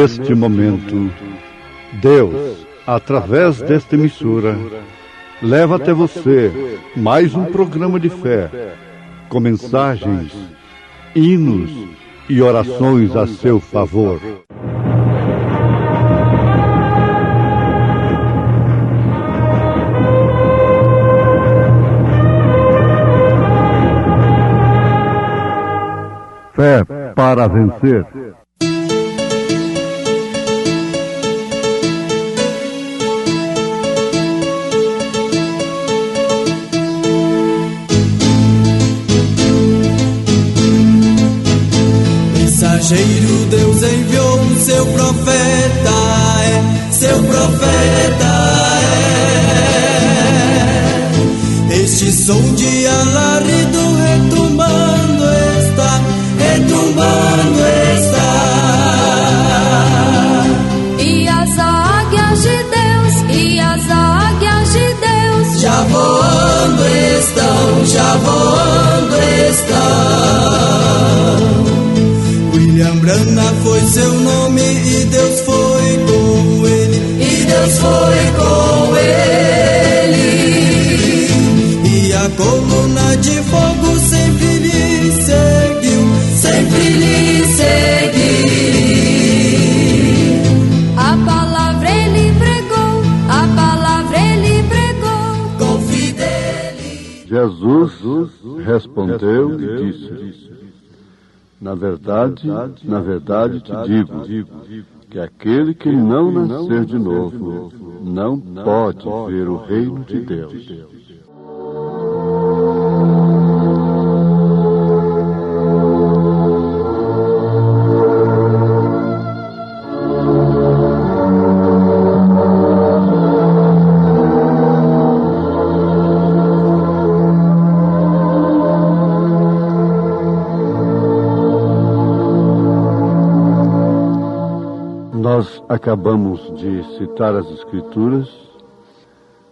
Neste momento, Deus, através desta emissora, leva até você mais um programa de fé, com mensagens, hinos e orações a seu favor. Fé para vencer. Mensageiro, Deus enviou o seu profeta, seu profeta é. Este som de alarido retumbando está, retumbando está. E as águias de Deus, e as águias de Deus, já voando estão, já voando estão. William Branham foi seu nome e Deus foi com ele, e Deus foi com ele. E a coluna de fogo sempre lhe seguiu, sempre lhe seguiu. a palavra ele pregou, a palavra ele pregou com fidelidade. Jesus respondeu e disse: na verdade te digo, que aquele que não nascer de novo não pode ver o reino de Deus. Nós acabamos de citar as Escrituras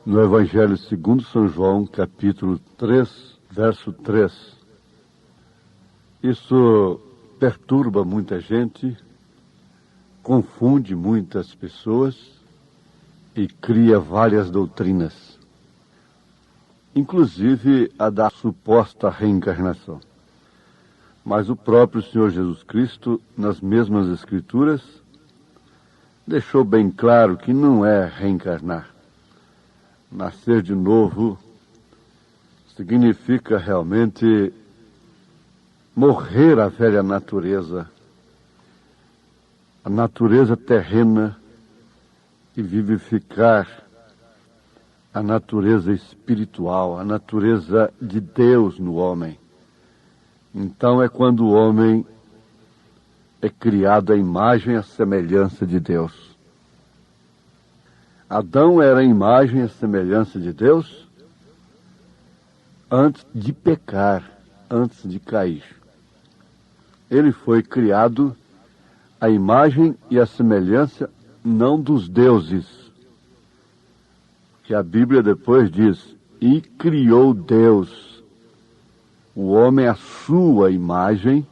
no Evangelho segundo São João, capítulo 3, verso 3. Isso perturba muita gente, confunde muitas pessoas e cria várias doutrinas, inclusive a da suposta reencarnação. Mas o próprio Senhor Jesus Cristo, nas mesmas Escrituras, deixou bem claro que não é reencarnar. Nascer de novo significa realmente morrer à velha natureza, a natureza terrena, e vivificar a natureza espiritual, a natureza de Deus no homem. Então é quando o homem é criado à imagem e à semelhança de Deus. Adão era a imagem e a semelhança de Deus antes de pecar, antes de cair. Ele foi criado à imagem e à semelhança não dos deuses, que a Bíblia depois diz, e criou Deus o homem à sua imagem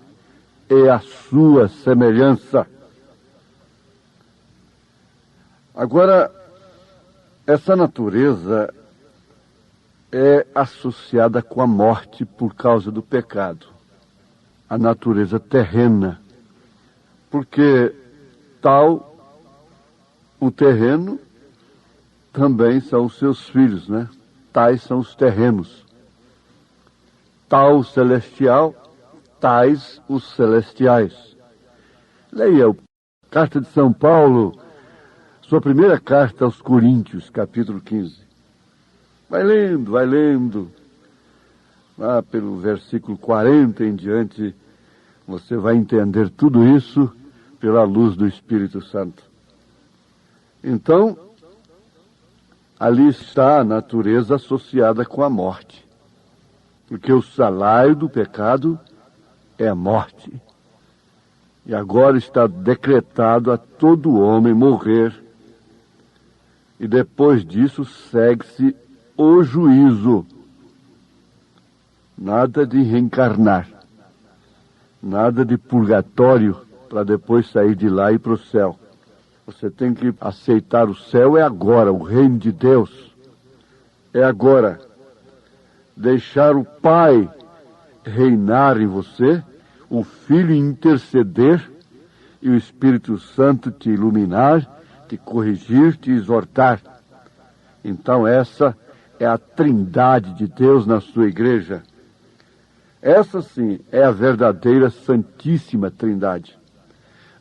e a sua semelhança. Agora, essa natureza é associada com a morte por causa do pecado. A natureza terrena. Porque tal o terreno também são os seus filhos, né? Tais são os terrenos. Tal o celestial, tais os celestiais. Leia a Carta de São Paulo, sua primeira carta aos Coríntios, capítulo 15. Vai lendo. Lá pelo versículo 40 em diante, você vai entender tudo isso pela luz do Espírito Santo. Então, ali está a natureza associada com a morte. Porque o salário do pecado é a morte. E agora está decretado a todo homem morrer. E depois disso segue-se o juízo. Nada de reencarnar. Nada de purgatório para depois sair de lá e ir para o céu. Você tem que aceitar o céu é agora, o reino de Deus é agora. Deixar o Pai reinar em você, o Filho interceder e o Espírito Santo te iluminar, te corrigir, te exortar. Então essa é a trindade de Deus na sua igreja. Essa sim é a verdadeira Santíssima Trindade.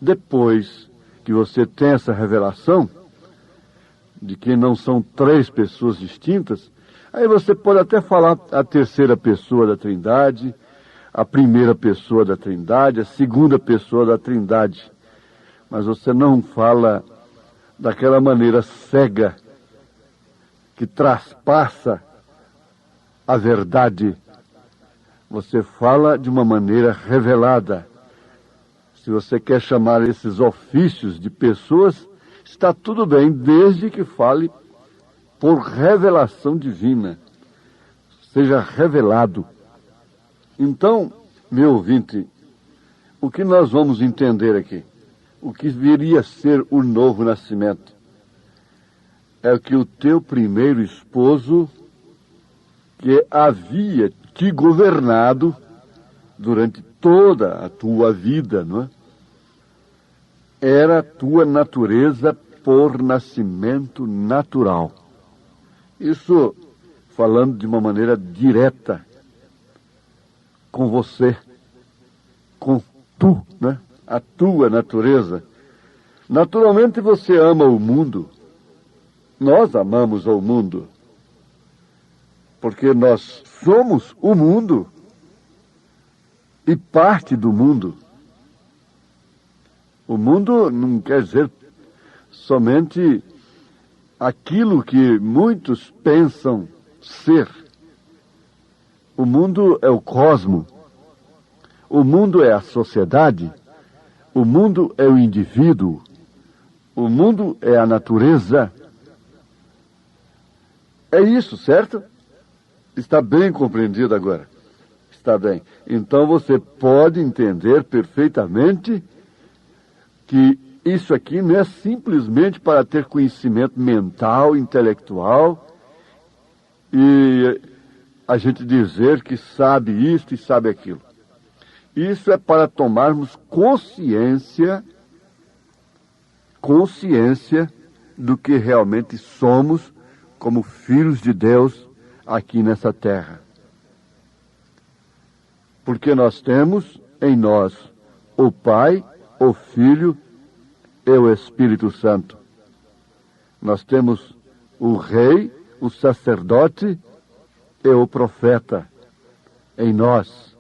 Depois que você tem essa revelação de que não são três pessoas distintas, aí você pode até falar a terceira pessoa da Trindade, a primeira pessoa da Trindade, a segunda pessoa da Trindade. Mas você não fala daquela maneira cega que traspassa a verdade. Você fala de uma maneira revelada. Se você quer chamar esses ofícios de pessoas, está tudo bem, desde que fale por revelação divina. Seja revelado. Então, meu ouvinte, o que nós vamos entender aqui? O que viria a ser o novo nascimento? É que o teu primeiro esposo, que havia te governado durante toda a tua vida, não é? Era a tua natureza por nascimento natural. Isso falando de uma maneira direta com você, com tu, né? A tua natureza. Naturalmente você ama o mundo. Nós amamos o mundo. Porque nós somos o mundo e parte do mundo. O mundo não quer dizer somente aquilo que muitos pensam ser. O mundo é o cosmo. O mundo é a sociedade. O mundo é o indivíduo. O mundo é a natureza. É isso, certo? Está bem compreendido agora? Está bem. Então você pode entender perfeitamente que isso aqui não é simplesmente para ter conhecimento mental, intelectual, e a gente dizer que sabe isto e sabe aquilo. Isso é para tomarmos consciência do que realmente somos como filhos de Deus aqui nessa terra. Porque nós temos em nós o Pai, o Filho e o Espírito Santo. Nós temos o Rei, o sacerdote e o profeta em nós.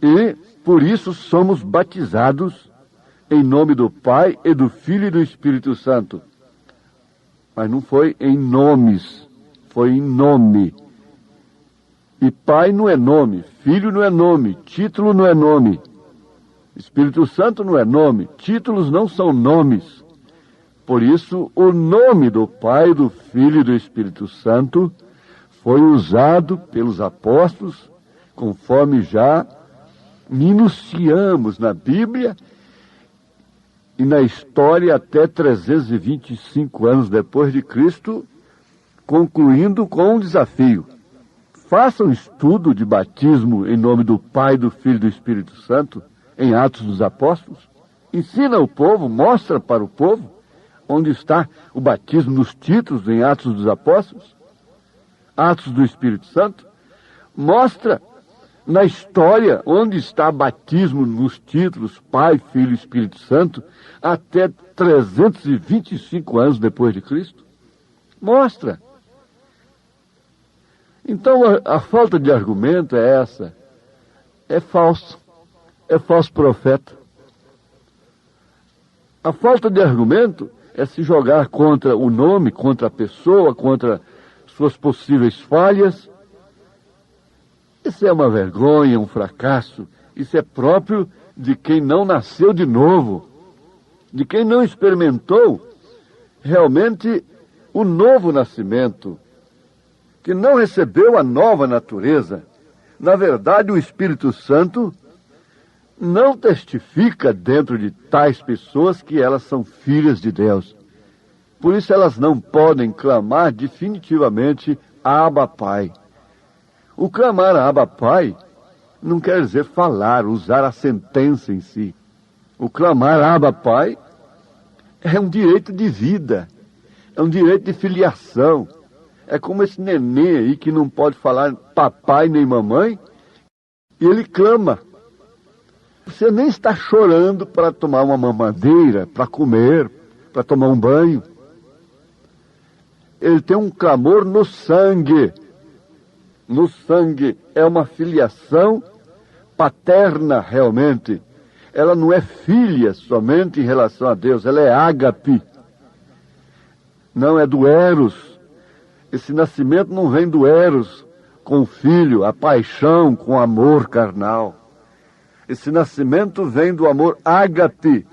E por isso somos batizados em nome do Pai e do Filho e do Espírito Santo. Mas não foi em nomes, foi em nome. E Pai não é nome, Filho não é nome, título não é nome. Espírito Santo não é nome, títulos não são nomes. Por isso, o nome do Pai, do Filho e do Espírito Santo foi usado pelos apóstolos, conforme já minuciamos na Bíblia e na história até 325 anos depois de Cristo, concluindo com um desafio. Faça um estudo de batismo em nome do Pai, do Filho e do Espírito Santo, em Atos dos Apóstolos. Ensina o povo, mostra para o povo onde está o batismo nos títulos em Atos dos Apóstolos, Atos do Espírito Santo. Mostra na história onde está batismo nos títulos Pai, Filho e Espírito Santo, até 325 anos depois de Cristo. Mostra. Então a falta de argumento é essa. É falso profeta. A falta de argumento é se jogar contra o nome, contra a pessoa, contra suas possíveis falhas. Isso é uma vergonha, um fracasso. Isso é próprio de quem não nasceu de novo, de quem não experimentou realmente o novo nascimento, que não recebeu a nova natureza. Na verdade, o Espírito Santo não testifica dentro de tais pessoas que elas são filhas de Deus. Por isso elas não podem clamar definitivamente Abba Pai. O clamar Abba Pai não quer dizer falar, usar a sentença em si. O clamar Abba Pai é um direito de vida, é um direito de filiação. É como esse neném aí que não pode falar papai nem mamãe, e ele clama. Você nem está chorando para tomar uma mamadeira, para comer, para tomar um banho. Ele tem um clamor no sangue. No sangue é uma filiação paterna realmente. Ela não é filha somente em relação a Deus, ela é ágape. Não é do eros. Esse nascimento não vem do eros com o filho, a paixão com o amor carnal. Esse nascimento vem do amor ágape,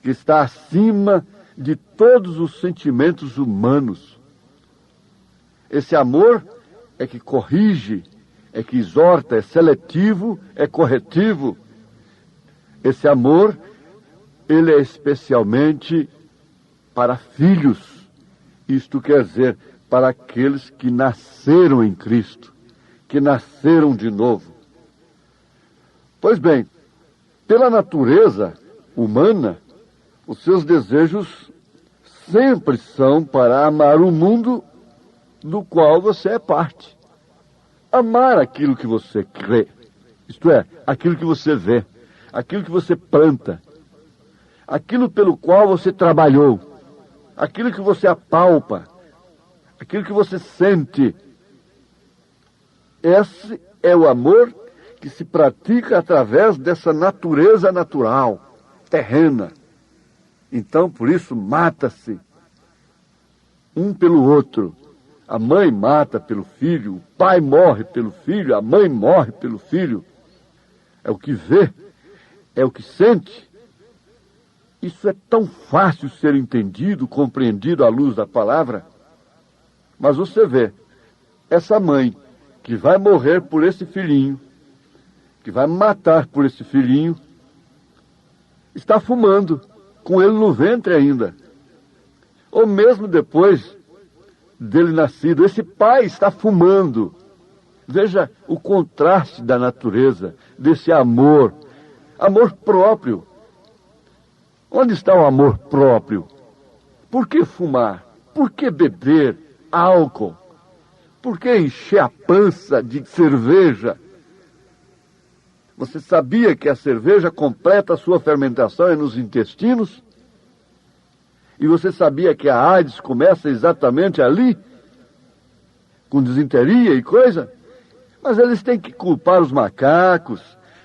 que está acima de todos os sentimentos humanos. Esse amor é que corrige, é que exorta, é seletivo, é corretivo. Esse amor, ele é especialmente para filhos. Isto quer dizer, para aqueles que nasceram em Cristo, que nasceram de novo. Pois bem, pela natureza humana, os seus desejos sempre são para amar o mundo do qual você é parte. Amar aquilo que você crê, isto é, aquilo que você vê, aquilo que você planta, aquilo pelo qual você trabalhou, aquilo que você apalpa, aquilo que você sente. Esse é o amor que se pratica através dessa natureza natural, terrena. Então, por isso, mata-se um pelo outro. A mãe mata pelo filho, o pai morre pelo filho, a mãe morre pelo filho. É o que vê, é o que sente. Isso é tão fácil ser entendido, compreendido à luz da palavra. Mas você vê, essa mãe que vai morrer por esse filhinho, que vai matar por esse filhinho, está fumando, com ele no ventre ainda. Ou mesmo depois dele nascido, esse pai está fumando. Veja o contraste da natureza, desse amor, amor próprio. Onde está o amor próprio? Por que fumar? Por que beber álcool? Por que encher a pança de cerveja? Você sabia que a cerveja completa a sua fermentação nos intestinos? E você sabia que a AIDS começa exatamente ali? Com disenteria e coisa? Mas eles têm que culpar os macacos,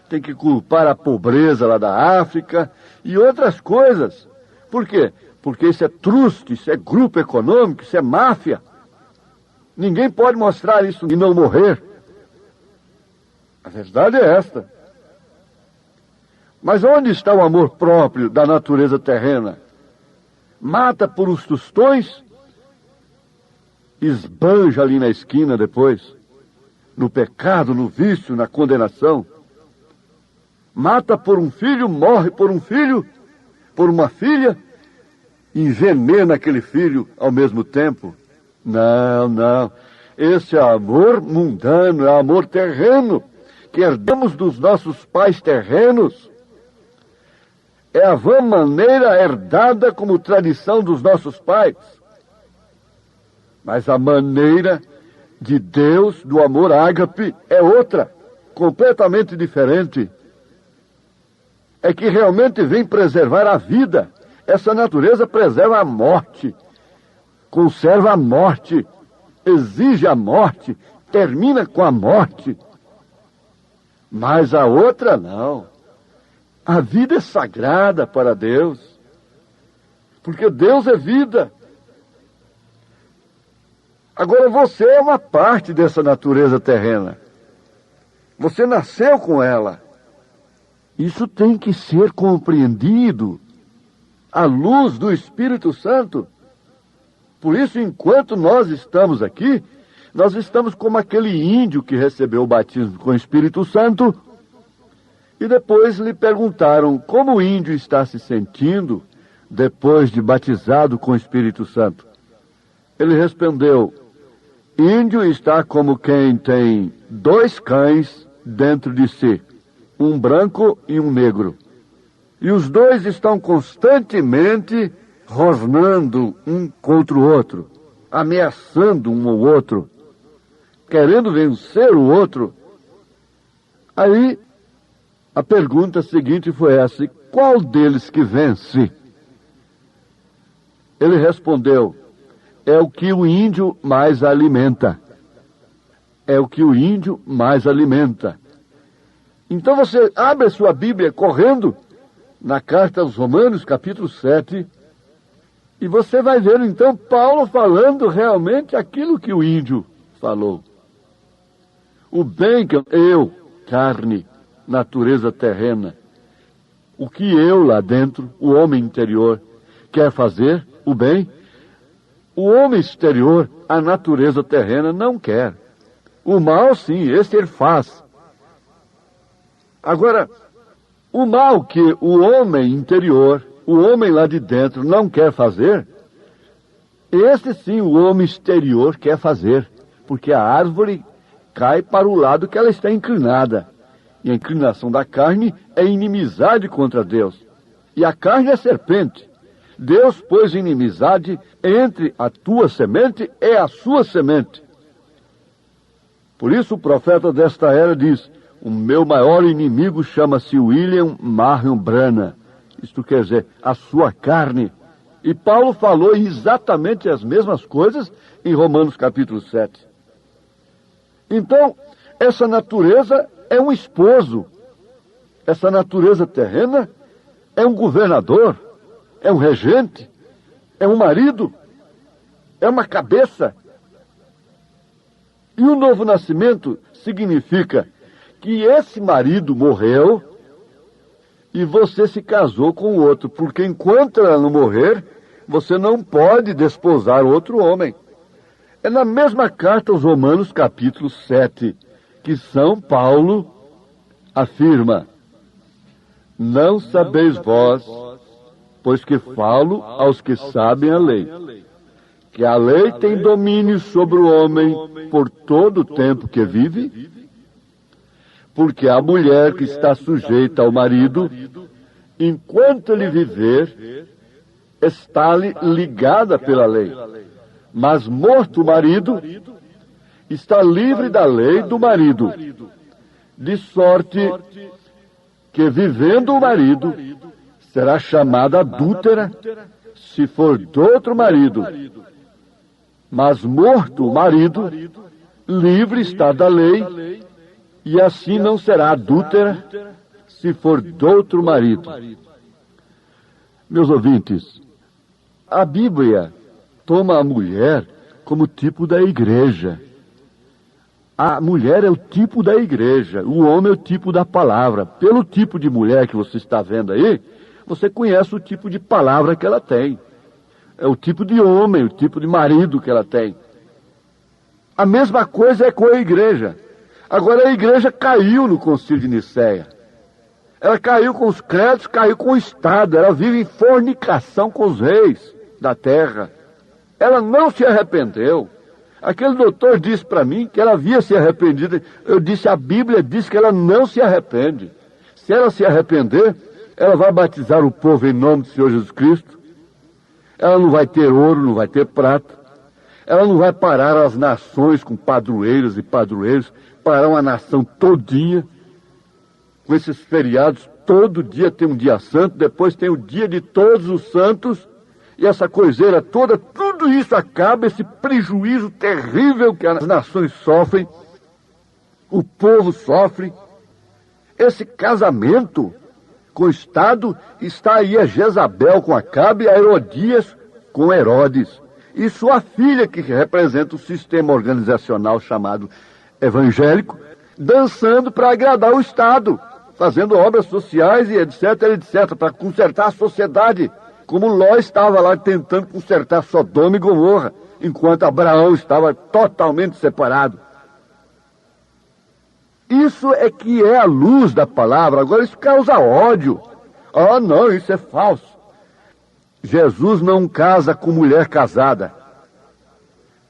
têm que culpar a pobreza lá da África e outras coisas. Por quê? Porque isso é truste, isso é grupo econômico, isso é máfia. Ninguém pode mostrar isso e não morrer. A verdade é esta. Mas onde está o amor próprio da natureza terrena? Mata por uns tostões, esbanja ali na esquina depois, no pecado, no vício, na condenação. Mata por um filho, morre por um filho, por uma filha, envenena aquele filho ao mesmo tempo. Não, não. Esse é amor mundano, é amor terreno, que herdamos dos nossos pais terrenos. É a vã maneira herdada como tradição dos nossos pais. Mas a maneira de Deus, do amor ágape, é outra, completamente diferente. É que realmente vem preservar a vida. Essa natureza preserva a morte, conserva a morte, exige a morte, termina com a morte. Mas a outra não. A vida é sagrada para Deus, porque Deus é vida. Agora você é uma parte dessa natureza terrena. Você nasceu com ela. Isso tem que ser compreendido à luz do Espírito Santo. Por isso, enquanto nós estamos aqui, nós estamos como aquele índio que recebeu o batismo com o Espírito Santo E depois lhe perguntaram como o índio está se sentindo depois de batizado com o Espírito Santo. Ele respondeu: índio está como quem tem 2 cães dentro de si, um branco e um negro. E os 2 estão constantemente rosnando um contra o outro, ameaçando um ao outro, querendo vencer o outro. Aí, a pergunta seguinte foi essa: qual deles que vence? Ele respondeu: é o que o índio mais alimenta. É o que o índio mais alimenta. Então você abre a sua Bíblia correndo na carta aos Romanos, capítulo 7, e você vai ver então Paulo falando realmente aquilo que o índio falou. O bem que eu, carne, natureza terrena, o que eu lá dentro, o homem interior, quer fazer, o bem, o homem exterior, a natureza terrena, não quer. O mal, sim, esse ele faz. Agora, o mal que o homem interior, o homem lá de dentro, não quer fazer, esse sim o homem exterior quer fazer, porque a árvore cai para o lado que ela está inclinada. E a inclinação da carne é inimizade contra Deus. E a carne é serpente. Deus pôs inimizade entre a tua semente e a sua semente. Por isso o profeta desta era diz: o meu maior inimigo chama-se William Marion Branham. Isto quer dizer, a sua carne. E Paulo falou exatamente as mesmas coisas em Romanos capítulo 7. Então, essa natureza é um esposo. Essa natureza terrena é um governador, é um regente, é um marido, é uma cabeça. E o novo nascimento significa que esse marido morreu e você se casou com o outro, porque enquanto ela não morrer, você não pode desposar outro homem. É na mesma carta aos Romanos, capítulo 7, que São Paulo afirma: não sabeis vós, pois que falo aos que sabem a lei, que a lei tem domínio sobre o homem por todo o tempo que vive, porque a mulher que está sujeita ao marido, enquanto ele viver, está-lhe ligada pela lei. Mas morto o marido, está livre da lei do marido, de sorte que, vivendo o marido, será chamada adúltera se for de outro marido. Mas morto o marido, livre está da lei, e assim não será adúltera se for de outro marido. Meus ouvintes, a Bíblia toma a mulher como tipo da igreja. A mulher é o tipo da igreja, o homem é o tipo da palavra. Pelo tipo de mulher que você está vendo aí, você conhece o tipo de palavra que ela tem. É o tipo de homem, o tipo de marido que ela tem. A mesma coisa é com a igreja. Agora a igreja caiu no Concílio de Nicéia. Ela caiu com os créditos, caiu com o Estado. Ela vive em fornicação com os reis da terra. Ela não se arrependeu. Aquele doutor disse para mim que ela havia se arrependido. Eu disse, a Bíblia diz que ela não se arrepende. Se ela se arrepender, ela vai batizar o povo em nome do Senhor Jesus Cristo. Ela não vai ter ouro, não vai ter prata. Ela não vai parar as nações com padroeiros e padroeiros, parar uma nação todinha, com esses feriados. Todo dia tem um dia santo, depois tem o dia de todos os santos, e essa coiseira toda, tudo isso acaba, esse prejuízo terrível que as nações sofrem, o povo sofre. Esse casamento com o Estado, está aí a Jezabel com Acabe, a Herodias com Herodes, e sua filha, que representa o sistema organizacional chamado evangélico, dançando para agradar o Estado, fazendo obras sociais e etc, etc, para consertar a sociedade, como Ló estava lá tentando consertar Sodoma e Gomorra, enquanto Abraão estava totalmente separado. Isso é que é a luz da palavra. Agora isso causa ódio. Ah, não, isso é falso. Jesus não casa com mulher casada.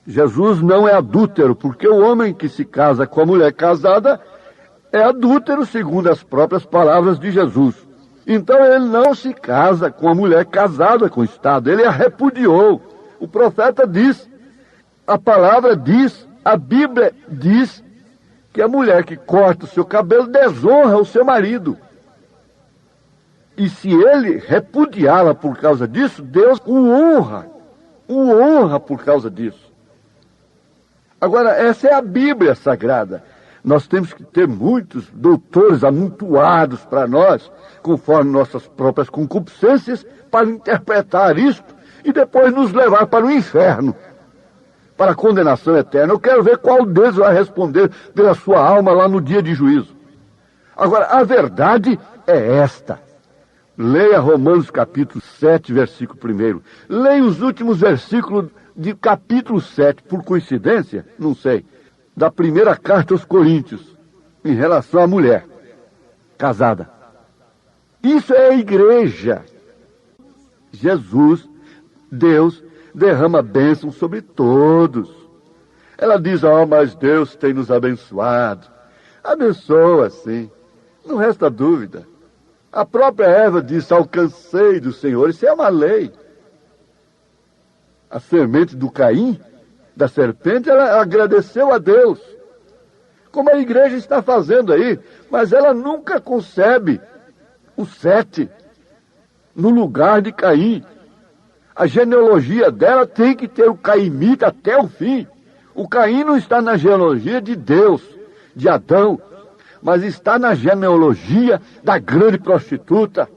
Jesus não é adúltero, porque o homem que se casa com a mulher casada é adúltero, segundo as próprias palavras de Jesus. Então ele não se casa com a mulher casada com o Estado, ele a repudiou. O profeta diz, a palavra diz, a Bíblia diz que a mulher que corta o seu cabelo desonra o seu marido. E se ele repudiá-la por causa disso, Deus o honra por causa disso. Agora, essa é a Bíblia Sagrada. Nós temos que ter muitos doutores amontoados para nós, conforme nossas próprias concupiscências, para interpretar isto e depois nos levar para o inferno, para a condenação eterna. Eu quero ver qual deles vai responder pela sua alma lá no dia de juízo. Agora, a verdade é esta. Leia Romanos capítulo 7, versículo 1. Leia os últimos versículos de capítulo 7, por coincidência, não sei, da primeira carta aos Coríntios, em relação à mulher casada. Isso é a igreja. Jesus, Deus, derrama bênção sobre todos. Ela diz, mas Deus tem nos abençoado. Abençoa, sim. Não resta dúvida. A própria Eva disse, alcancei do Senhor. Isso é uma lei. A semente do Caim, da serpente, ela agradeceu a Deus. Como a igreja está fazendo aí. Mas ela nunca concebe o 7 no lugar de Caim. A genealogia dela tem que ter o caimita até o fim. O Caim não está na genealogia de Deus, de Adão, mas está na genealogia da grande prostituta.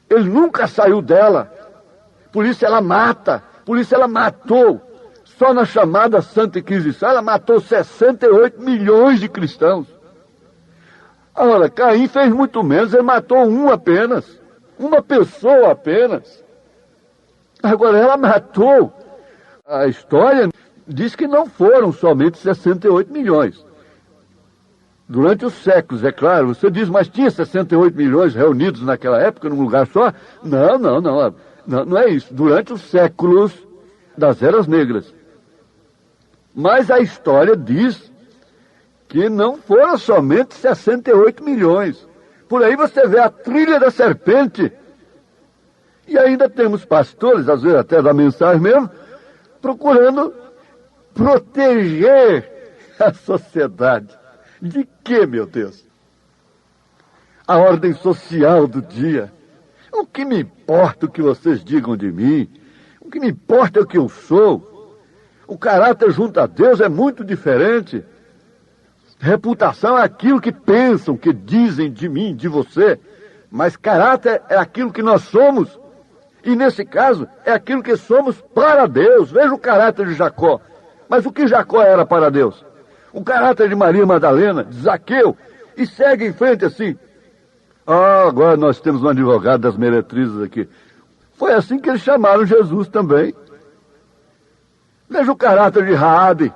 Ele nunca saiu dela. Por isso ela mata. Por isso ela matou. Só na chamada Santa Inquisição ela matou 68 milhões de cristãos. Agora, Caim fez muito menos. Ele matou um apenas. Uma pessoa apenas. Agora, ela matou. A história diz que não foram somente 68 milhões. Durante os séculos, é claro. Você diz, mas tinha 68 milhões reunidos naquela época, num lugar só? Não é isso. Durante os séculos das eras negras. Mas a história diz que não foram somente 68 milhões. Por aí você vê a trilha da serpente. E ainda temos pastores, às vezes até da mensagem mesmo, procurando proteger a sociedade. De quê, meu Deus? A ordem social do dia. O que me importa o que vocês digam de mim? O que me importa é o que eu sou. O caráter junto a Deus é muito diferente. Reputação é aquilo que pensam, que dizem de mim, de você. Mas caráter é aquilo que nós somos. E nesse caso, é aquilo que somos para Deus. Veja o caráter de Jacó. Mas o que Jacó era para Deus? O caráter de Maria Madalena, de Zaqueu. E segue em frente assim. Agora nós temos um advogado das meretrizes aqui. Foi assim que eles chamaram Jesus também. Veja o caráter de Raabe.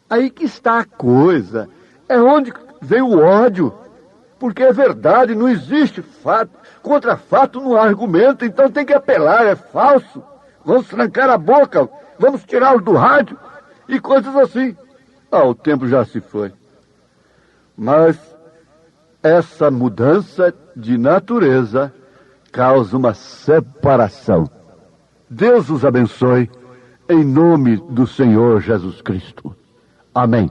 Aí que está a coisa. É onde vem o ódio. Porque é verdade, não existe fato. Contra fato não há argumento, então tem que apelar, é falso. Vamos trancar a boca, vamos tirá-lo do rádio e coisas assim. O tempo já se foi. Mas essa mudança de natureza causa uma separação. Deus os abençoe, em nome do Senhor Jesus Cristo. Amém.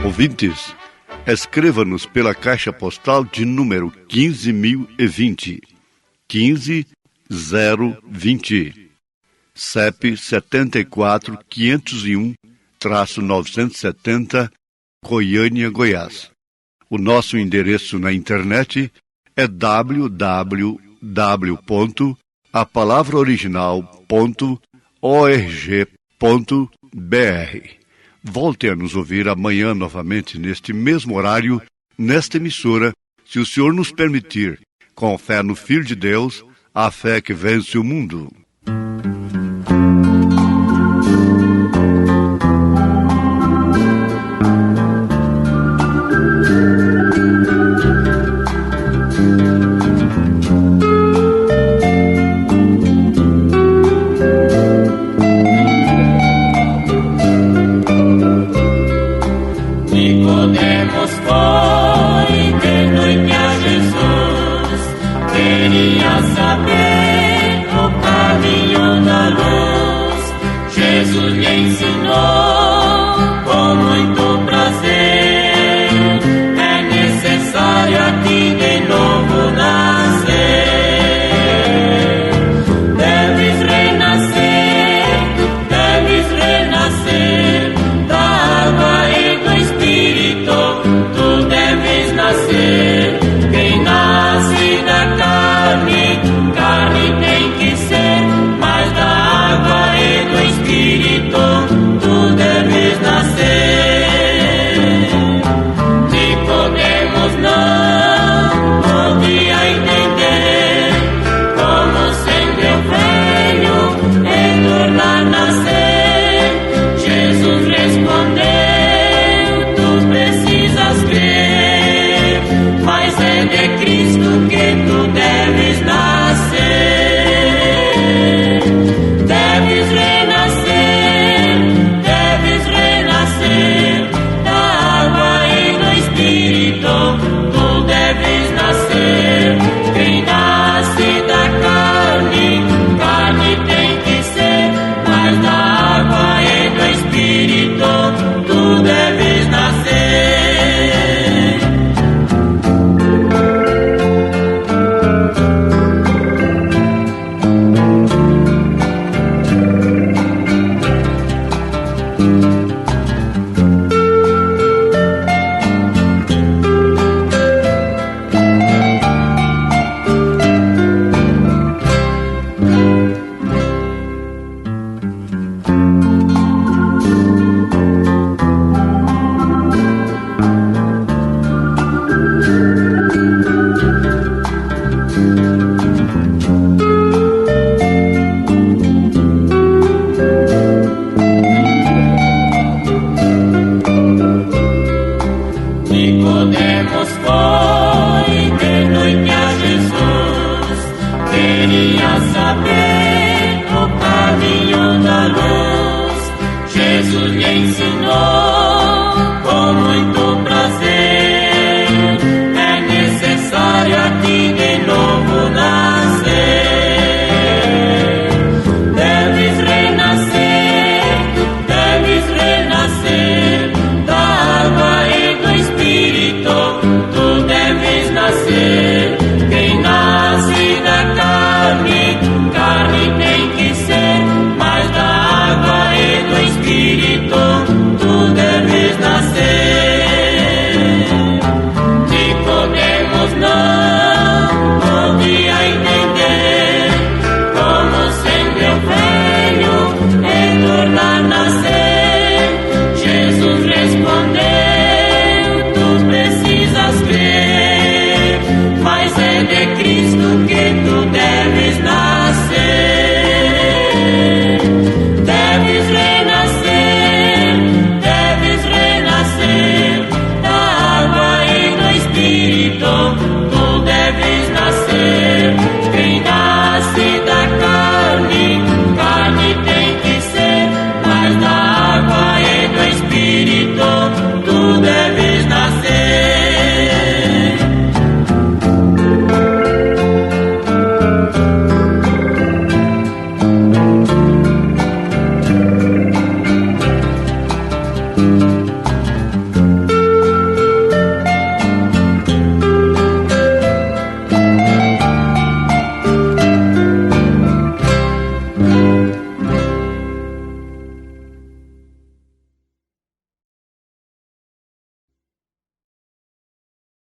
Ouvintes, escreva-nos pela caixa postal de número 15.020, 15020, CEP 74.501-970, Goiânia, Goiás. O nosso endereço na internet é www.apalavraoriginal.org.br. Volte a nos ouvir amanhã novamente neste mesmo horário, nesta emissora, se o Senhor nos permitir, Com fé no Filho de Deus, a fé que vence o mundo. Nicodemos foi de noite a Jesus, queria saber o caminho da luz. Jesus lhe ensinou com muito prazer: é necessário aqui de novo nascer. Deves renascer da água e do Espírito. Tu deves nascer. Quem nasce da carne, carne tem que ser, mas da água e do Espírito tu deves nascer. Nicodemos não podia entender como sendo velho e tornar a nascer. Jesus respondeu: tu precisas crer, mas é de Cristo que tu deves nascer. Deves renascer da água e do Espírito. Tu deves nascer. Quem nasce da carne, carne tem que ser, mas da água e do Espírito tu deves nascer. Nicodemos foi de noite a Jesus, queria saber